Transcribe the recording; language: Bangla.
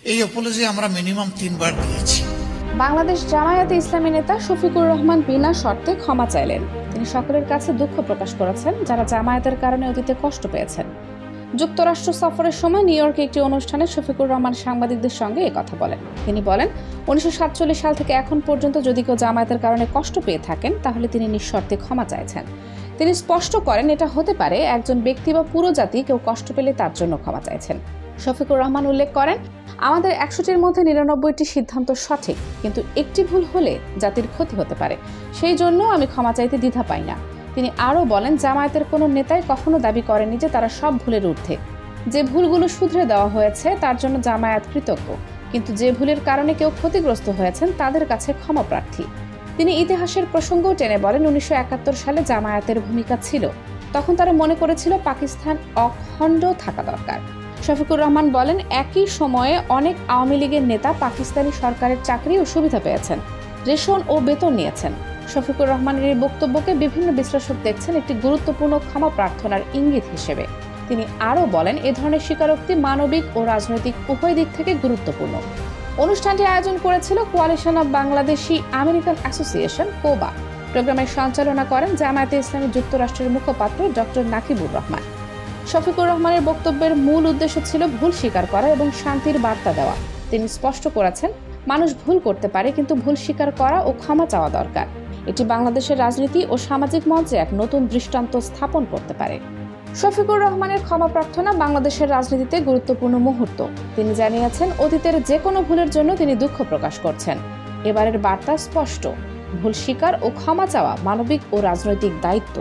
এই অ্যাপোলজি আমরা মিনিমাম 3 বার দিয়েছি। বাংলাদেশ জামায়াতে ইসলামী নেতা শফিকুর রহমান বিনা শর্তে ক্ষমা চাইলেন। তিনি সকলের কাছে দুঃখ প্রকাশ করেছেন যারা জামায়াতের কারণে অতীতে কষ্ট পেয়েছেন। যুক্তরাষ্ট্র সফরের সময় নিউ ইয়র্কে একটি অনুষ্ঠানে শফিকুর রহমান সাংবাদিকদের সঙ্গে কথা বলেন। তিনি বলেন, 1947 সাল থেকে এখন পর্যন্ত যদি কেউ জামায়াতের কারণে কষ্ট পেয়ে থাকেন তাহলে তিনি নিঃশর্তে ক্ষমা চাইছেন। তিনি স্পষ্ট করেন, এটা হতে পারে একজন ব্যক্তি বা পুরো জাতি কেউ কষ্ট পেলে তার জন্য ক্ষমা চাইছেন। শফিকুর রহমান উল্লেখ করেন, আমাদের 100টির মধ্যে 99টি সিদ্ধান্ত সঠিক, কিন্তু একটি ভুল হলে জাতির ক্ষতি হতে পারে, সেই জন্য আমি ক্ষমা চাইতে দ্বিধা পাই না। তিনি আরও বলেন, জামায়াতের কোনো নেতাই কখনো দাবি করেনি যে তারা সব ভুলের ঊর্ধ্বে। যে ভুলগুলো শুধরে দেওয়া হয়েছে তার জন্য জামায়াত কৃতজ্ঞ, কিন্তু যে ভুলের কারণে কেউ ক্ষতিগ্রস্ত হয়েছেন তাদের কাছে ক্ষমা প্রার্থী। তিনি ইতিহাসের প্রসঙ্গও টেনে বলেন, 1971 সালে জামায়াতের ভূমিকা ছিল, তখন তারা মনে করেছিল পাকিস্তান অখণ্ড থাকা দরকার। শফিকুর রহমান বলেন, একই সময়ে অনেক আওয়ামী লীগের নেতা পাকিস্তানি সরকারের চাকরি ও সুবিধা পেয়েছেন, রেশন ও বেতন নিয়েছেন। শফিকুর রহমানের এই বক্তব্যকে বিভিন্ন বিশ্লেষক দেখছেন একটি গুরুত্বপূর্ণ ক্ষমা প্রার্থনার ইঙ্গিত হিসেবে। তিনি আরও বলেন, এ ধরনের স্বীকারোক্তি মানবিক ও রাজনৈতিক উভয় দিক থেকে গুরুত্বপূর্ণ। অনুষ্ঠানটি আয়োজন করেছিল coalition of Bangladeshi American association, COBA. প্রোগ্রামের সঞ্চালনা করেন জামায়াতে ইসলামী যুক্তরাষ্ট্রের মুখপাত্র ডক্টর নাকিবুর রহমান। শফিকুর রহমানের বক্তব্যের মূল উদ্দেশ্য ছিল ভুল স্বীকার করা এবং শান্তির বার্তা দেওয়া। তিনি স্পষ্ট করেছেন, মানুষ ভুল করতে পারে, কিন্তু ভুল স্বীকার করা ও ক্ষমা চাওয়া দরকার। এটি বাংলাদেশের রাজনীতি ও সামাজিক মঞ্চে এক নতুন দৃষ্টান্ত স্থাপন করতে পারে। শফিকুর রহমানের ক্ষমা প্রার্থনা বাংলাদেশের রাজনীতিতে গুরুত্বপূর্ণ মুহূর্ত। তিনি জানিয়েছেন, অতীতের যে কোনো ভুলের জন্য তিনি দুঃখ প্রকাশ করছেন। এবারের বার্তা স্পষ্ট, ভুল স্বীকার ও ক্ষমা চাওয়া মানবিক ও রাজনৈতিক দায়িত্ব।